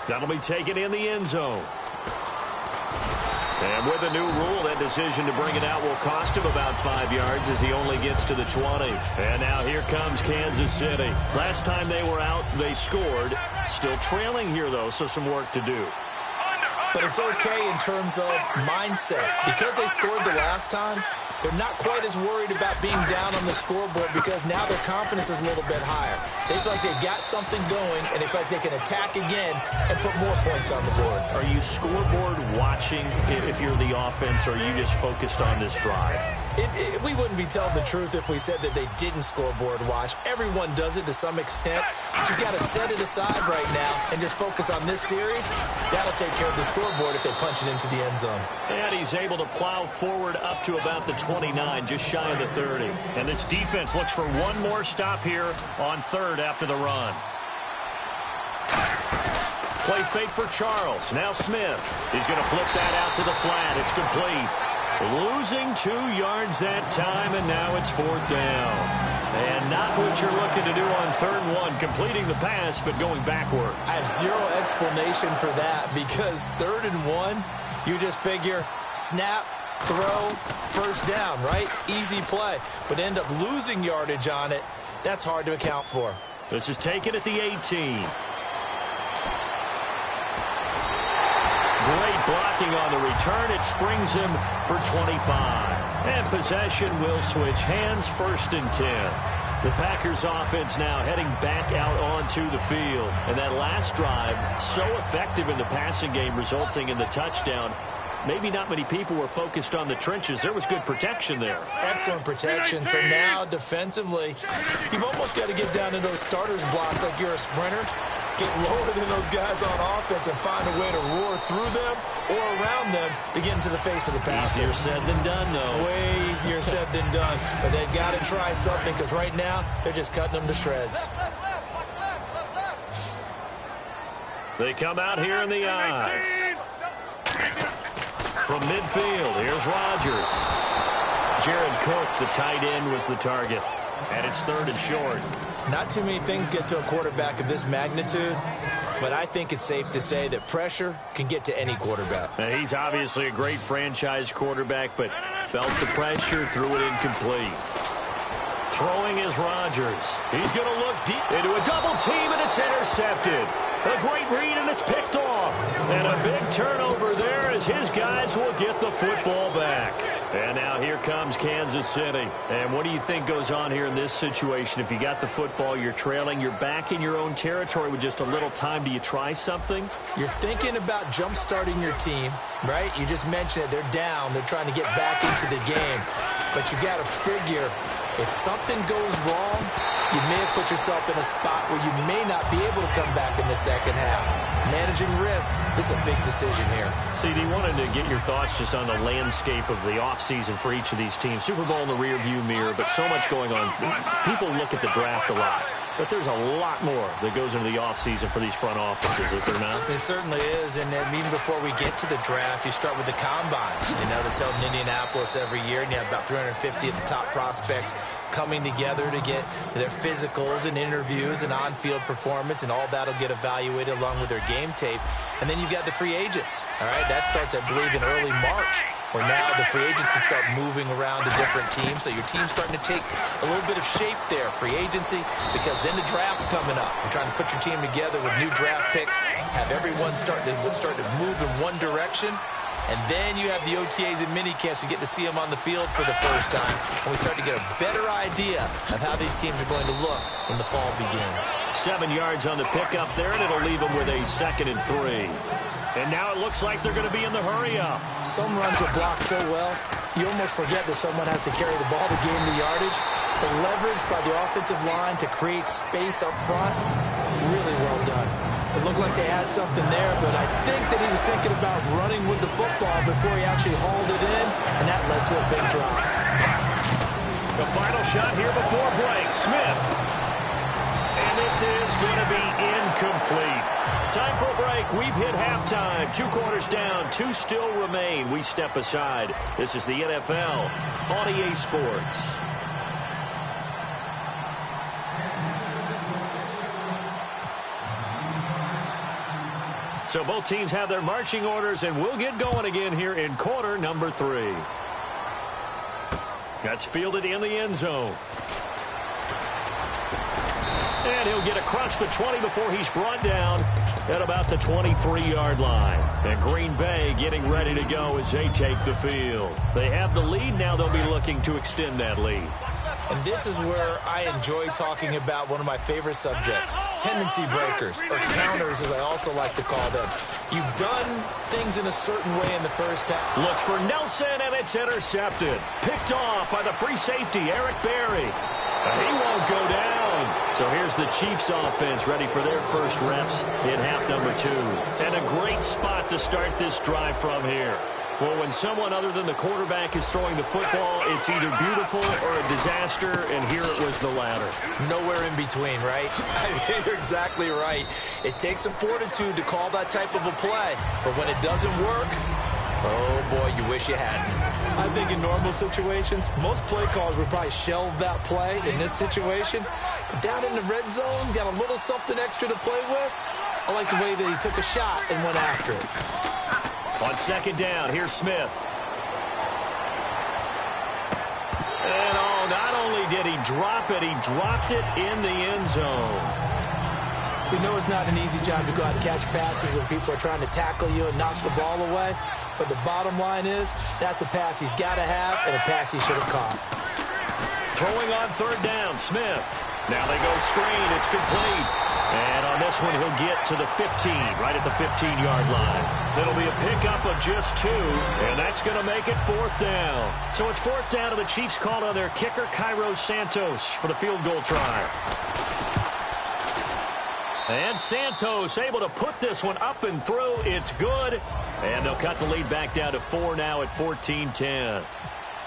That'll be taken in the end zone. And with a new rule, that decision to bring it out will cost him about 5 yards as he only gets to the 20. And now here comes Kansas City. Last time they were out, they scored. Still trailing here, though, so some work to do. But it's okay in terms of mindset. Because they scored the last time, they're not quite as worried about being down on the scoreboard because now their confidence is a little bit higher. They feel like they've got something going, and they feel like they can attack again and put more points on the board. Are you scoreboard watching if you're the offense, or are you just focused on this drive? We wouldn't be telling the truth if we said that they didn't scoreboard watch. Everyone does it to some extent. But you've got to set it aside right now and just focus on this series. That'll take care of the scoreboard if they punch it into the end zone. And he's able to plow forward up to about the 29, just shy of the 30. And this defense looks for one more stop here on third after the run. Play fake for Charles. Now Smith. He's going to flip that out to the flat. It's complete. Losing 2 yards that time, and now it's fourth down. And not what you're looking to do on third and one, completing the pass, but going backward. I have zero explanation for that because third and one, you just figure snap, throw, first down, right? Easy play. But end up losing yardage on it. That's hard to account for. This is taken at the 18. Great blocking on the return. It springs him for 25. And possession will switch hands, 1st and 10. The Packers offense now heading back out onto the field. And that last drive, so effective in the passing game, resulting in the touchdown. Maybe not many people were focused on the trenches. There was good protection there. Excellent protection. So now defensively, you've almost got to get down to those starters blocks like you're a sprinter. Get lower than those guys on offense and find a way to roar through them or around them to get into the face of the passer. Easier said than done, though. Way easier said than done. But they've got to try something because right now they're just cutting them to shreds. They come out here in the eye. From midfield, here's Rodgers. Jared Cook, the tight end, was the target. And it's 3rd and short. Not too many things get to a quarterback of this magnitude, but I think it's safe to say that pressure can get to any quarterback. Now, he's obviously a great franchise quarterback, but felt the pressure, threw it incomplete. Throwing is Rodgers. He's going to look deep into a double team, and it's intercepted. A great read, and it's picked off. And a big turnover there as his guys will get the football back. And now here comes Kansas City. And what do you think goes on here in this situation? If you got the football, you're trailing, you're back in your own territory with just a little time. Do you try something? You're thinking about jump-starting your team, right? You just mentioned it. They're down. They're trying to get back into the game. But you got to figure if something goes wrong, you may have put yourself in a spot where you may not be able to come back in the second half. Managing risk is a big decision here. CD, wanted to get your thoughts just on the landscape of the offseason for each of these teams. Super Bowl in the rearview mirror, but so much going on. People look at the draft a lot. But there's a lot more that goes into the offseason for these front offices, is there not? It certainly is, and then even before we get to the draft, you start with the combine. You know, that's held in Indianapolis every year, and you have about 350 of the top prospects coming together to get their physicals and interviews and on-field performance, and all that will get evaluated along with their game tape. And then you've got the free agents, all right? That starts, I believe, in early March, where now the free agents can start moving around to different teams. So your team's starting to take a little bit of shape there, free agency, because then the draft's coming up. You're trying to put your team together with new draft picks, have everyone start to move in one direction. And then you have the OTAs and minicamps. We get to see them on the field for the first time. And we start to get a better idea of how these teams are going to look when the fall begins. 7 yards on the pickup there, and it'll leave them with a 2nd and 3. And now it looks like they're going to be in the hurry-up. Some runs are blocked so well, you almost forget that someone has to carry the ball to gain the yardage. The leverage by the offensive line to create space up front, really well done. It looked like they had something there, but I think that he was thinking about running with the football before he actually hauled it in, and that led to a big drop. The final shot here before break, Smith. And this is going to be incomplete. Time for a break. We've hit halftime. 2 quarters down, 2 still remain. We step aside. This is the NFL on EA Sports. So both teams have their marching orders, and we'll get going again here in quarter number 3. That's fielded in the end zone. And he'll get across the 20 before he's brought down at about the 23-yard line. And Green Bay getting ready to go as they take the field. They have the lead. Now they'll be looking to extend that lead. And this is where I enjoy talking about one of my favorite subjects, tendency breakers, or counters as I also like to call them. You've done things in a certain way in the first half. Looks for Nelson, and it's intercepted. Picked off by the free safety, Eric Berry. He won't go down. So here's the Chiefs offense ready for their first reps in half number 2. And a great spot to start this drive from here. Well, when someone other than the quarterback is throwing the football, it's either beautiful or a disaster, and here it was the latter. Nowhere in between, right? I mean, you're exactly right. It takes some fortitude to call that type of a play, but when it doesn't work, oh, boy, you wish you hadn't. I think in normal situations, most play callers would probably shelve that play in this situation, but down in the red zone, got a little something extra to play with. I like the way that he took a shot and went after it. On second down, here's Smith. And, oh, not only did he drop it, he dropped it in the end zone. We know it's not an easy job to go out and catch passes when people are trying to tackle you and knock the ball away. But the bottom line is, that's a pass he's got to have and a pass he should have caught. Throwing on third down, Smith. Now they go screen. It's complete. And on this one, he'll get to the 15, right at the 15-yard line. It'll be a pickup of just 2, and that's going to make it fourth down. So it's fourth down, and the Chiefs called on their kicker, Cairo Santos, for the field goal try. And Santos able to put this one up and through. It's good. And they'll cut the lead back down to 4 now at 14-10.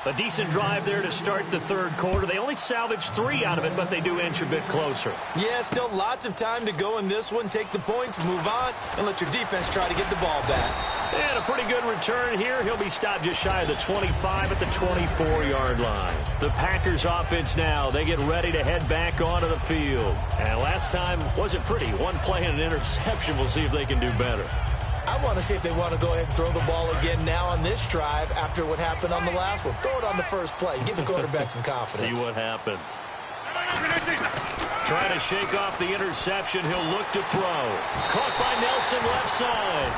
A decent drive there to start the third quarter. They only salvaged 3 out of it, but they do inch a bit closer. Yeah, still lots of time to go in this one. Take the points, move on, and let your defense try to get the ball back. And a pretty good return here. He'll be stopped just shy of the 25 at the 24-yard line. The Packers offense now, they get ready to head back onto the field. And last time wasn't pretty. One play and an interception. We'll see if they can do better. I want to see if they want to go ahead and throw the ball again now on this drive after what happened on the last one. Throw it on the first play. Give the quarterback some confidence. See what happens. Trying to shake off the interception. He'll look to throw. Caught by Nelson left side.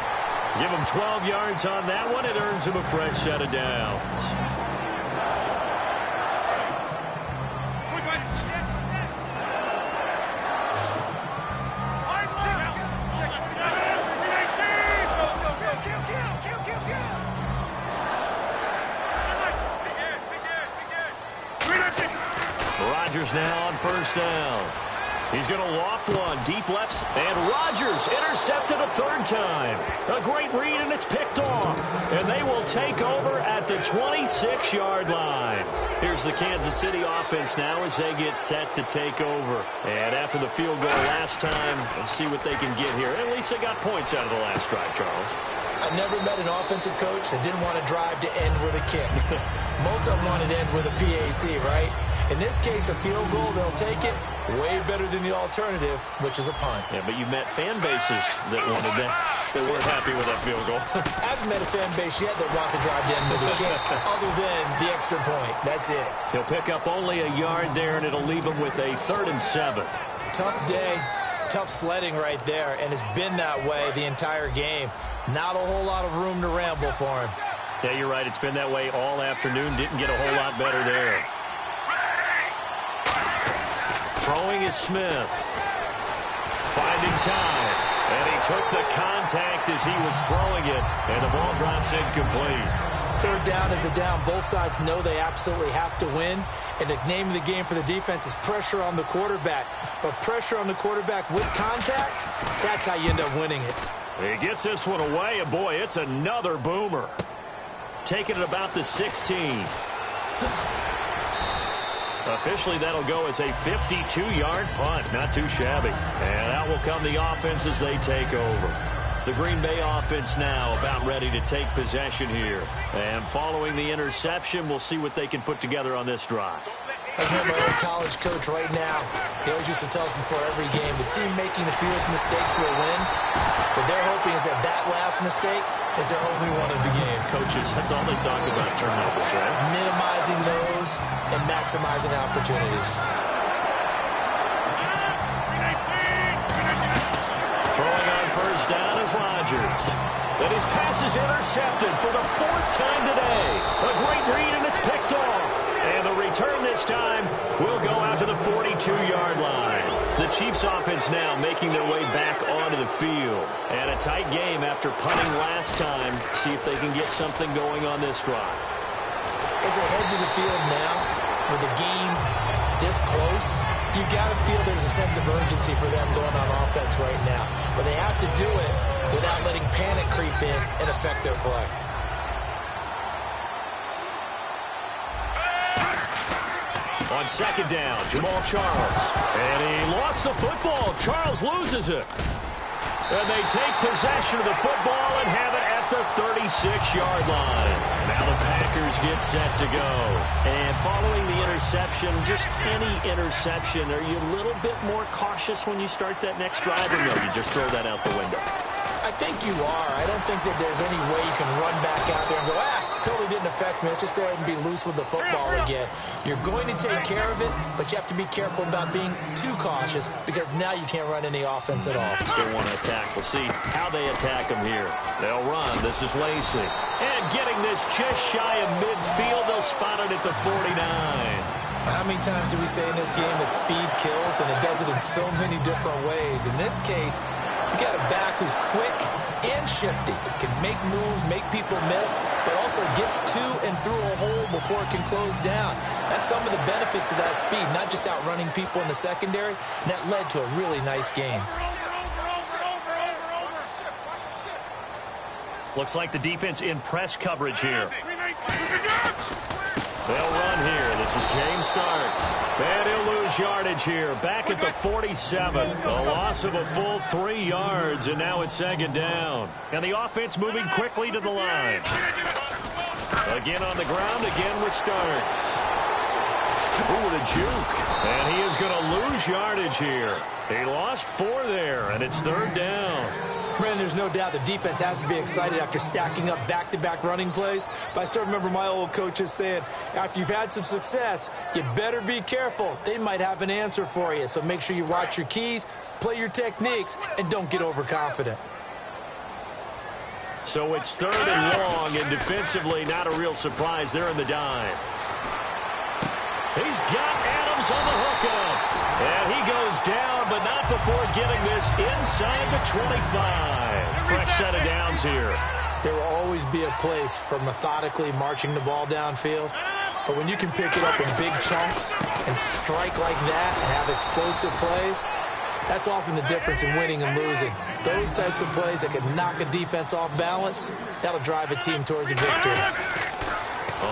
Give him 12 yards on that one. It earns him a fresh set of downs. Rodgers now on first down. He's going to loft one, deep lefts, and Rodgers intercepted a third time. A great read, and it's picked off. And they will take over at the 26-yard line. Here's the Kansas City offense now as they get set to take over. And after the field goal last time, we'll see what they can get here. At least they got points out of the last drive, Charles. I never met an offensive coach that didn't want to drive to end with a kick. Most of them wanted to end with a PAT, right? In this case, a field goal, they'll take it. Way better than the alternative, which is a punt. Yeah, but you met fan bases that wanted that. They weren't happy with that field goal. I haven't met a fan base yet that wants to drive to end with a kick, other than the extra point. That's it. He'll pick up only a yard there, and it'll leave him with a 3rd and 7. Tough day, tough sledding right there, and it's been that way the entire game. Not a whole lot of room to ramble for him. Yeah, you're right. It's been that way all afternoon. Didn't get a whole lot better there. Throwing is Smith. Finding time. And he took the contact as he was throwing it. And the ball drops incomplete. Third down is the down. Both sides know they absolutely have to win. And the name of the game for the defense is pressure on the quarterback. But pressure on the quarterback with contact, that's how you end up winning it. He gets this one away, and boy, it's another boomer. Taking it about the 16. Officially, that'll go as a 52-yard punt. Not too shabby. And out will come the offense as they take over. The Green Bay offense now about ready to take possession here. And following the interception, we'll see what they can put together on this drive. I remember my old college coach right now. He always used to tell us before every game, the team making the fewest mistakes will win. What they're hoping is that that last mistake is their only one of the game. Coaches, that's all they talk about, turnovers, right? Minimizing those and maximizing opportunities. Throwing on first down is Rodgers. And his pass is intercepted for the 4th time today. A great read, and it's picked off. And the return this time will go out to the 42-yard line. The Chiefs offense now making their way back onto the field. And a tight game after punting last time. See if they can get something going on this drive. As they head to the field now, with the game this close, you've got to feel there's a sense of urgency for them going on offense right now. But they have to do it without letting panic creep in and affect their play. On second down, Jamal Charles. And he lost the football. Charles loses it. And they take possession of the football and have it at the 36-yard line. Now the Packers get set to go. And following the interception, just any interception, are you a little bit more cautious when you start that next drive, or no, you just throw that out the window? I think you are. I don't think that there's any way you can run back out there and go, totally didn't affect me. Let's just go ahead and be loose with the football again. You're going to take care of it, but you have to be careful about being too cautious because now you can't run any offense at all. Still want to attack. We'll see how they attack them here. They'll run. This is Lacey. And getting this just shy of midfield. They'll spot it at the 49. How many times do we say in this game that speed kills, and it does it in so many different ways? In this case, you got a back who's quick and shifty. Can make moves, make people miss, but also gets to and through a hole before it can close down. That's some of the benefits of that speed, not just outrunning people in the secondary, and that led to a really nice game. Looks like the defense in press coverage here. They'll run here. This is James Starks. And he'll lose yardage here. Back at the 47. A loss of a full 3 yards, and now it's second down. And the offense moving quickly to the line. Again on the ground, again with Starks. Ooh, the juke. And he is going to lose yardage here. He lost 4 there, and it's third down. Brandon, there's no doubt the defense has to be excited after stacking up back-to-back running plays. But I still remember my old coaches saying, after you've had some success, you better be careful. They might have an answer for you. So make sure you watch your keys, play your techniques, and don't get overconfident. So it's third and long, and defensively not a real surprise. They're in the dime. He's got Adams on the hookup. And he goes down, but not before getting this inside the 25. Fresh set of downs here. There will always be a place for methodically marching the ball downfield. But when you can pick it up in big chunks and strike like that and have explosive plays, that's often the difference in winning and losing. Those types of plays that can knock a defense off balance, that'll drive a team towards a victory.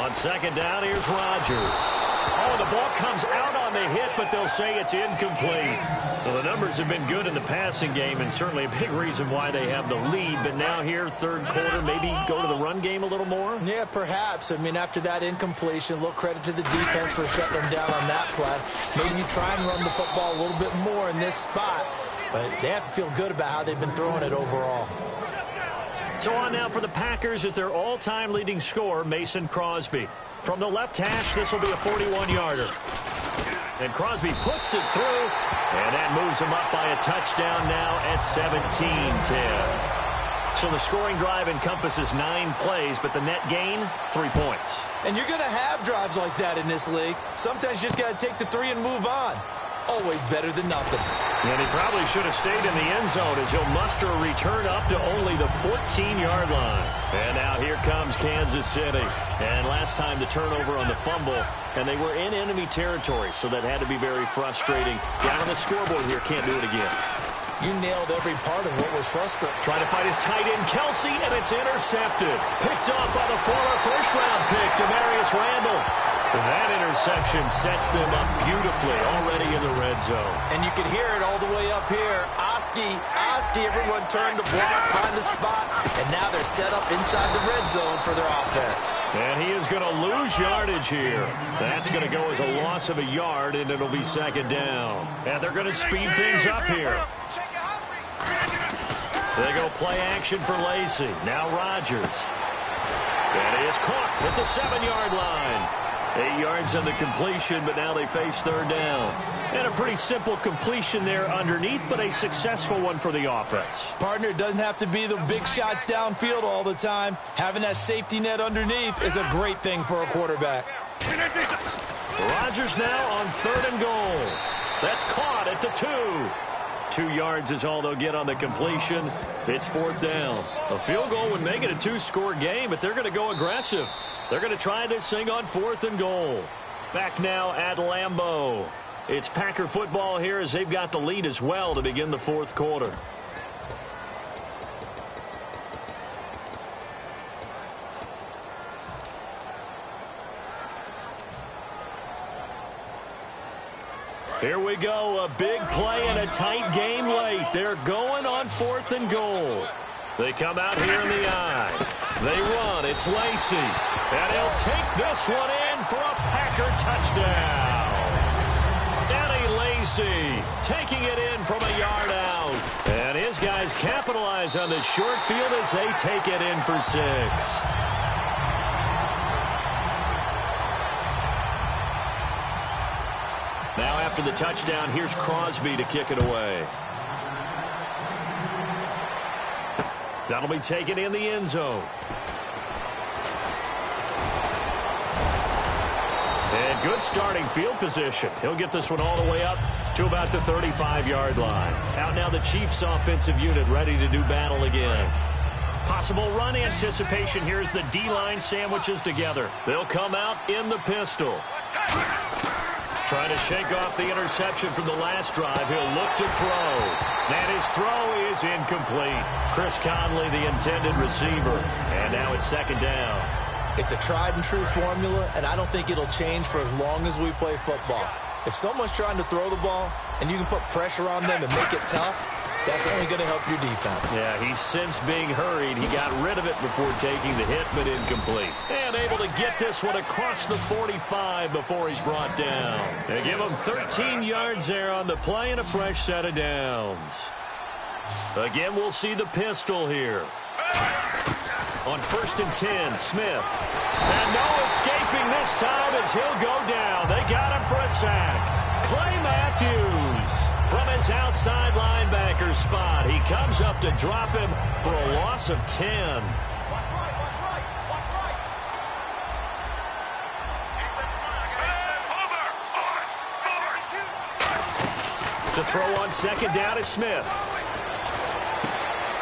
On second down, here's Rodgers. Oh, the ball comes out on the hit, but they'll say it's incomplete. Well, the numbers have been good in the passing game, and certainly a big reason why they have the lead. But now here, third quarter, maybe go to the run game a little more? Yeah, perhaps. I mean, after that incompletion, a little credit to the defense for shutting them down on that play. Maybe you try and run the football a little bit more in this spot. But they have to feel good about how they've been throwing it overall. So on now for the Packers is their all-time leading scorer, Mason Crosby. From the left hash, this will be a 41-yarder. And Crosby puts it through, and that moves him up by a touchdown now at 17-10. So the scoring drive encompasses 9 plays, but the net gain, 3 points. And you're going to have drives like that in this league. Sometimes you just got to take the 3 and move on. Always better than nothing. And he probably should have stayed in the end zone as he'll muster a return up to only the 14-yard line. And now here comes Kansas City. And last time the turnover on the fumble, and they were in enemy territory, so that had to be very frustrating. Down on the scoreboard here, can't do it again. You nailed every part of what was frustrating. Trying to fight his tight end, Kelsey, and it's intercepted. Picked off by the former first-round pick, Demarius Randall. That interception sets them up beautifully already in the red zone. And you can hear it all the way up here. Oski, everyone turned to block, find a spot, and now they're set up inside the red zone for their offense. And he is going to lose yardage here. That's going to go as a loss of a yard, and it'll be second down. And they're going to speed things up here. They go play action for Lacey. Now Rodgers. And he is caught at the 7-yard line. 8 yards on the completion, but now they face third down. And a pretty simple completion there underneath, but a successful one for the offense. Partner, it doesn't have to be the big shots downfield all the time. Having that safety net underneath is a great thing for a quarterback. Rodgers now on 3rd and goal. That's caught at the 2. 2 yards is all they'll get on the completion. It's 4th down. A field goal would make it a 2-score game, but they're going to go aggressive. They're going to try this thing on 4th and goal. Back now at Lambeau. It's Packer football here as they've got the lead as well to begin the 4th quarter. Here we go, a big play and a tight game late. They're going on 4th and goal. They come out here in the eye. They run, it's Lacey. And he'll take this one in for a Packer touchdown. Danny Lacey taking it in from a yard out. And his guys capitalize on the short field as they take it in for 6. Now after the touchdown, here's Crosby to kick it away. That'll be taken in the end zone. And good starting field position. He'll get this one all the way up to about the 35-yard line. Out now the Chiefs offensive unit ready to do battle again. Possible run anticipation here as the D-line sandwiches together. They'll come out in the pistol. Trying to shake off the interception from the last drive. He'll look to throw. And his throw is incomplete. Chris Conley, the intended receiver. And now it's second down. It's a tried-and-true formula, and I don't think it'll change for as long as we play football. If someone's trying to throw the ball and you can put pressure on them and make it tough, that's only going to help your defense. Yeah, he's since being hurried. He got rid of it before taking the hit, but incomplete. And able to get this one across the 45 before he's brought down. They give him 13 yards there on the play and a fresh set of downs. Again, we'll see the pistol here. On 1st and 10, Smith. And no escaping this time as he'll go down. They got him for a sack. Clay Matthews from his outside linebacker spot. He comes up to drop him for a loss of 10. To throw on second down is Smith.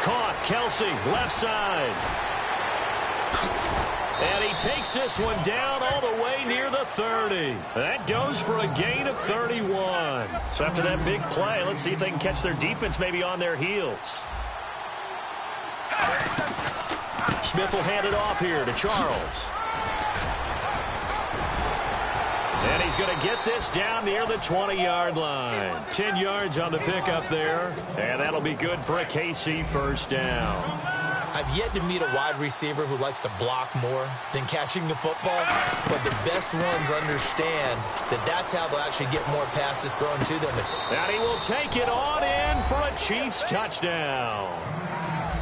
Caught, Kelsey, left side. And he takes this one down all the way near the 30. That goes for a gain of 31. So after that big play, let's see if they can catch their defense maybe on their heels. Smith will hand it off here to Charles. And he's going to get this down near the 20-yard line. 10 yards on the pickup there. And that'll be good for a KC first down. I've yet to meet a wide receiver who likes to block more than catching the football, but the best ones understand that that's how they'll actually get more passes thrown to them. And he will take it on in for a Chiefs touchdown.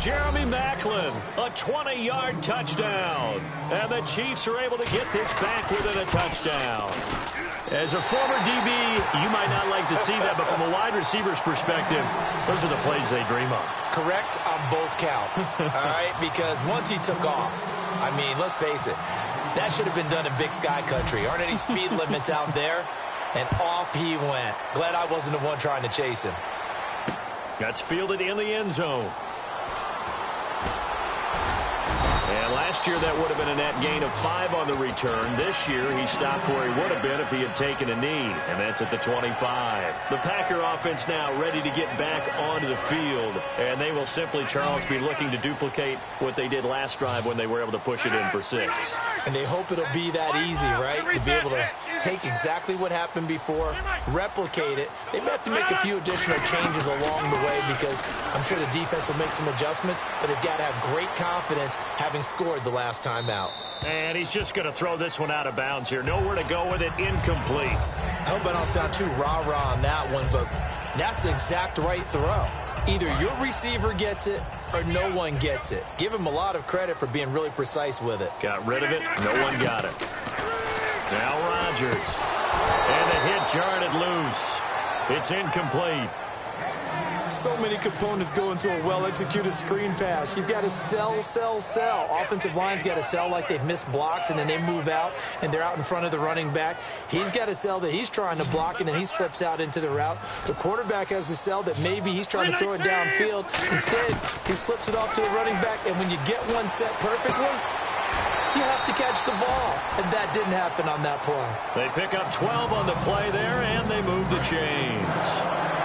Jeremy Maclin, a 20-yard touchdown. And the Chiefs are able to get this back within a touchdown. As a former DB, you might not like to see that, but from a wide receiver's perspective, those are the plays they dream of. Correct on both counts, all right? Because once he took off, I mean, let's face it, that should have been done in Big Sky Country. Aren't any speed limits out there? And off he went. Glad I wasn't the one trying to chase him. That's fielded in the end zone. And last year, that would have been a net gain of 5 on the return. This year, he stopped where he would have been if he had taken a knee, and that's at the 25. The Packer offense now ready to get back onto the field, and they will simply, Charles, be looking to duplicate what they did last drive when they were able to push it in for 6. And they hope it'll be that easy, right? To be able to take exactly what happened before, replicate it. They may have to make a few additional changes along the way because I'm sure the defense will make some adjustments, but they've got to have great confidence having scored the last time out. And he's just going to throw this one out of bounds here. Nowhere to go with it, incomplete. I hope I don't sound too rah-rah on that one, but that's the exact right throw. Either your receiver gets it or no one gets it. Give him a lot of credit for being really precise with it. Got rid of it. No one got it. Now Rodgers. And the hit jarred it loose. It's incomplete. So many components go into a well-executed screen pass. You've got to sell, sell, sell. Offensive line's got to sell like they've missed blocks, and then they move out, and they're out in front of the running back. He's got to sell that he's trying to block, and then he slips out into the route. The quarterback has to sell that maybe he's trying to throw it downfield. Instead, he slips it off to the running back, and when you get one set perfectly, you have to catch the ball, and that didn't happen on that play. They pick up 12 on the play there, and they move the chains.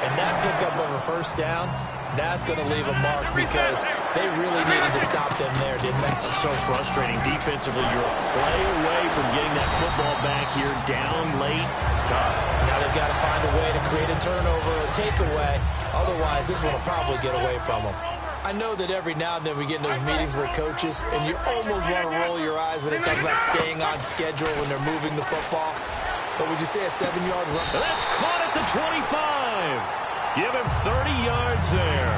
And that pickup of a first down, that's going to leave a mark because they really needed to stop them there, didn't they? It's so frustrating. Defensively, you're a play away from getting that football back here down late. Tough. Now they've got to find a way to create a turnover or takeaway. Otherwise, this one will probably get away from them. I know that every now and then we get in those meetings with coaches, and you almost want to roll your eyes when they talk about staying on schedule when they're moving the football. But would you say a 7-yard run? That's caught at the 25. Give him 30 yards there.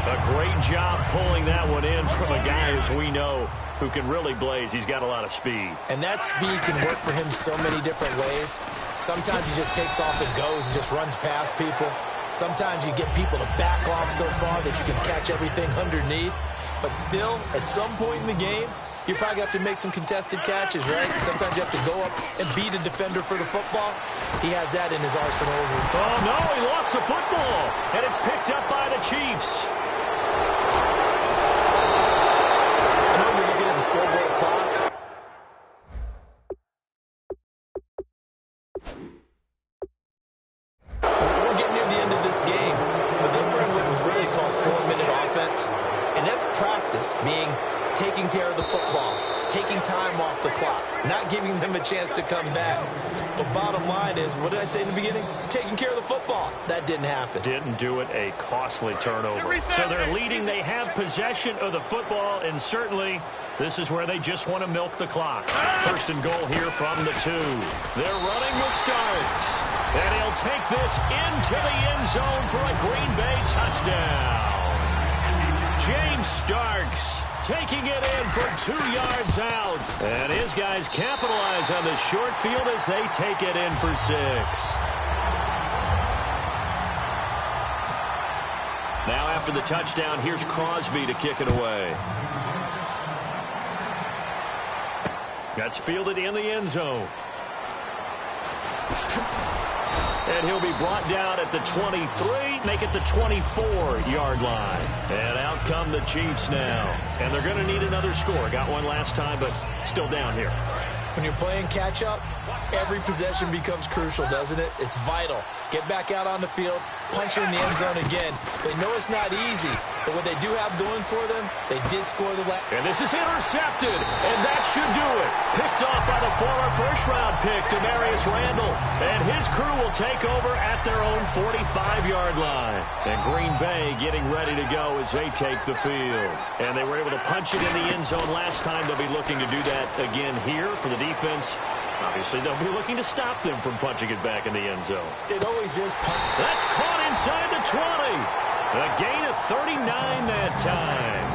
A great job pulling that one in from a guy, as we know, who can really blaze. He's got a lot of speed. And that speed can work for him so many different ways. Sometimes he just takes off and goes and just runs past people. Sometimes you get people to back off so far that you can catch everything underneath. But still, at some point in the game, you probably have to make some contested catches, right? Sometimes you have to go up and beat a defender for the football. He has that in his arsenal. Oh, no, he lost the football. And it's picked up by the Chiefs. I know you're looking at the scoreboard clock. We're getting near the end of this game, but then we're in what was really called 4-minute offense. And that's practice, meaning taking care of the football, taking time off the clock, not giving them a chance to come back. But bottom line is, what did I say in the beginning? Taking care of the football. That didn't happen. Didn't do it. A costly turnover. So they're leading. They have possession of the football, and certainly this is where they just want to milk the clock. First and goal here from the 2. They're running with Starks. And he'll take this into the end zone for a Green Bay touchdown. James Starks taking it in for 2 yards out. And his guys capitalize on the short field as they take it in for 6. Now after the touchdown, here's Crosby to kick it away. That's fielded in the end zone. And he'll be brought down at the 23, make it the 24-yard line. And out come the Chiefs now. And they're going to need another score. Got one last time, but still down here. When you're playing catch-up, every possession becomes crucial, doesn't it? It's vital. Get back out on the field, punch it in the end zone again. They know it's not easy, but what they do have going for them, they did score the last. And this is intercepted, and that should do it. Picked off by the former first-round pick, Demarius Randall. And his crew will take over at their own 45-yard line. And Green Bay getting ready to go as they take the field. And they were able to punch it in the end zone last time. They'll be looking to do that again here for the defense. Obviously, they'll be looking to stop them from punching it back in the end zone. It always is punch. That's caught inside the 20. A gain of 39 that time.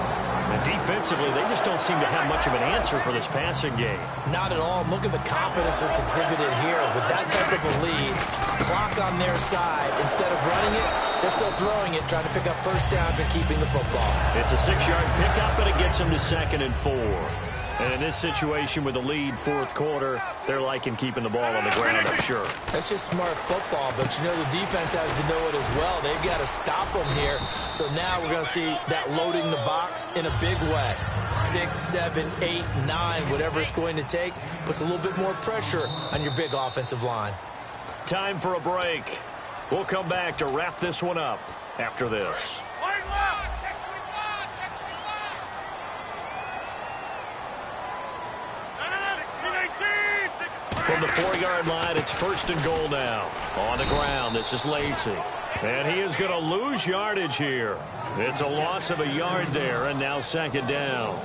And defensively, they just don't seem to have much of an answer for this passing game. Not at all. Look at the confidence that's exhibited here. With that type of a lead, clock on their side, instead of running it, they're still throwing it, trying to pick up first downs and keeping the football. It's a 6-yard pickup, but it gets them to 2nd and 4. And in this situation with the lead, 4th quarter, they're liking keeping the ball on the ground, I'm sure. That's just smart football, but you know the defense has to know it as well. They've got to stop them here. So now we're going to see that loading the box in a big way. 6, 7, 8, 9, whatever it's going to take, puts a little bit more pressure on your big offensive line. Time for a break. We'll come back to wrap this one up after this. From the 4-yard line, it's 1st and goal now. On the ground, this is Lacey. And he is going to lose yardage here. It's a loss of a yard there, and now 2nd down.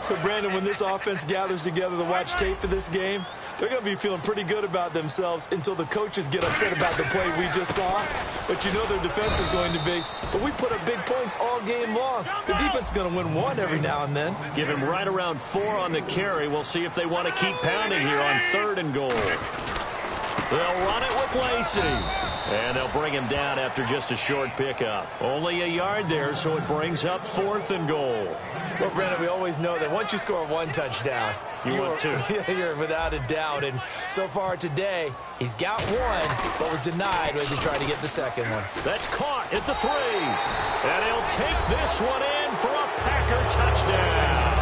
So, Brandon, when this offense gathers together to watch tape for this game, they're going to be feeling pretty good about themselves until the coaches get upset about the play we just saw. But you know their defense is going to be. But we put up big points all game long. The defense is going to win one every now and then. Give him right around 4 on the carry. We'll see if they want to keep pounding here on 3rd and goal. They'll run it with Lacey. And they'll bring him down after just a short pickup. Only a yard there, so it brings up 4th and goal. Well, Brandon, we always know that once you score 1 touchdown, want 2. You're without a doubt. And so far today, he's got 1, but was denied as he tried to get the 2nd one. That's caught at the 3. And he'll take this one in for a Packer touchdown.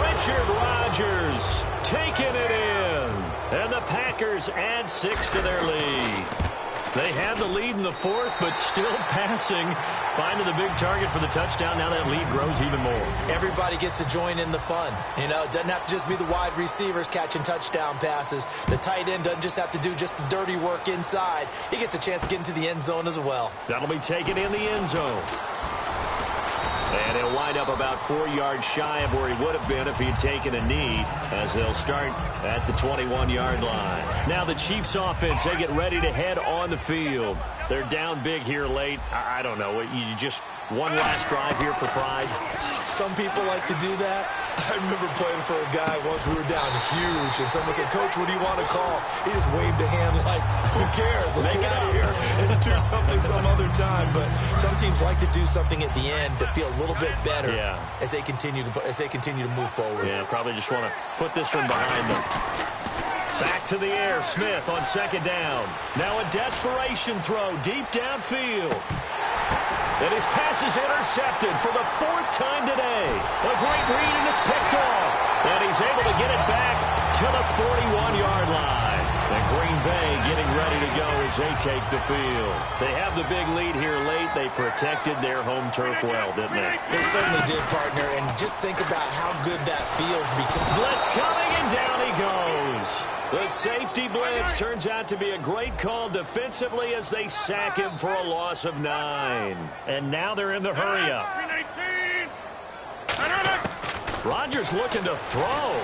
Richard Rodgers taking it in. And the Packers add 6 to their lead. They had the lead in the 4th, but still passing. Finding the big target for the touchdown. Now that lead grows even more. Everybody gets to join in the fun. You know, it doesn't have to just be the wide receivers catching touchdown passes. The tight end doesn't just have to do just the dirty work inside. He gets a chance to get into the end zone as well. That'll be taken in the end zone. And he'll wind up about 4 yards shy of where he would have been if he had taken a knee, as they'll start at the 21-yard line. Now the Chiefs offense, they get ready to head on the field. They're down big here late. I don't know. You just one last drive here for pride? Some people like to do that. I remember playing for a guy once. We were down huge, and someone said, "Coach, what do you want to call?" He just waved a hand like, "Who cares? Let's get out of here and do something some other time." But some teams like to do something at the end to feel a little bit better as they continue to move forward. Yeah, probably just want to put this one behind them. Back to the air, Smith on 2nd down. Now a desperation throw deep downfield. And his pass is intercepted for the 4th time today. A great read, and it's picked off. And he's able to get it back to the 41-yard line. And Green Bay getting ready to go as they take the field. They have the big lead here late. They protected their home turf well, didn't they? They certainly did, partner. And just think about how good that feels. Blitz coming, and down he goes. The safety blitz turns out to be a great call defensively as they sack him for a loss of 9. And now they're in the hurry-up. Rodgers looking to throw.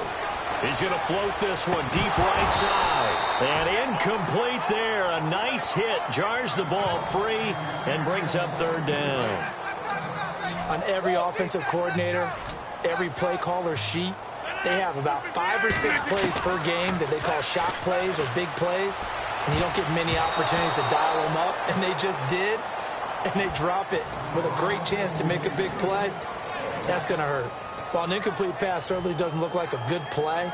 He's going to float this one deep right side. And incomplete there. A nice hit. Jars the ball free and brings up 3rd down. On every offensive coordinator, every play caller sheet, they have about 5 or 6 plays per game that they call shot plays or big plays, and you don't get many opportunities to dial them up, and they just did, and they drop it with a great chance to make a big play. That's going to hurt. While an incomplete pass certainly doesn't look like a good play,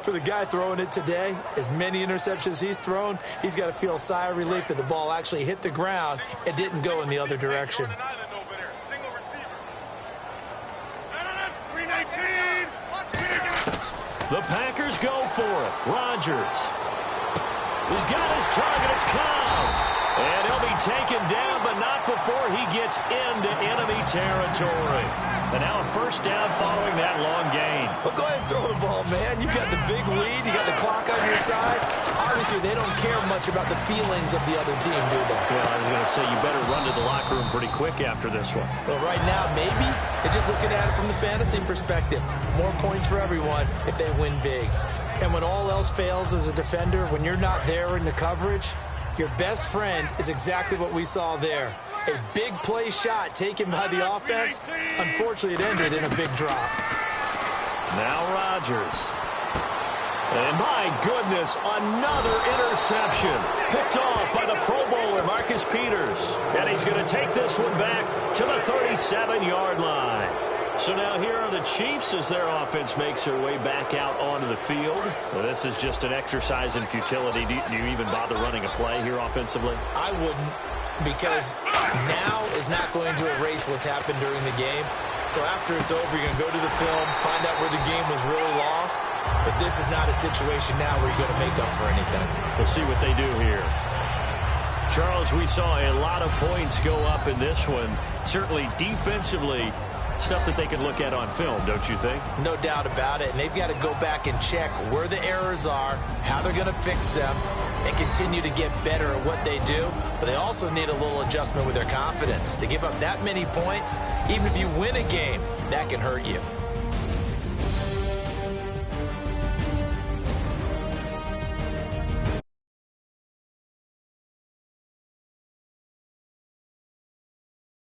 for the guy throwing it today, as many interceptions he's thrown, he's got to feel a sigh of relief that the ball actually hit the ground and didn't go in the other direction. The Packers go for it. Rodgers. He's got his target. It's Cobb. And he'll be taken down, but not before he gets into enemy territory. And now a 1st down following that long gain. Well, go ahead and throw the ball, man. You got the big lead. You got the clock on your side. Obviously, they don't care much about the feelings of the other team, do they? Well, I was going to say, you better run to the locker room pretty quick after this one. Well, right now, maybe. They're just looking at it from the fantasy perspective. More points for everyone if they win big. And when all else fails as a defender, when you're not there in the coverage, your best friend is exactly what we saw there. A big play shot taken by the offense. Unfortunately, it ended in a big drop. Now Rodgers. And my goodness, another interception. Picked off by the Pro Bowler, Marcus Peters. And he's going to take this one back to the 37-yard line. So now here are the Chiefs as their offense makes their way back out onto the field. Well, this is just an exercise in futility. Do you even bother running a play here offensively? I wouldn't, because now is not going to erase what's happened during the game. So after it's over, you're going to go to the film, find out where the game was really lost. But this is not a situation now where you're going to make up for anything. We'll see what they do here. Charles, we saw a lot of points go up in this one. Certainly defensively, Stuff that they can look at on film, don't you think? No doubt about it. And they've got to go back and check where the errors are, how they're going to fix them, and continue to get better at what they do. But they also need a little adjustment with their confidence. To give up that many points, even if you win a game, that can hurt you.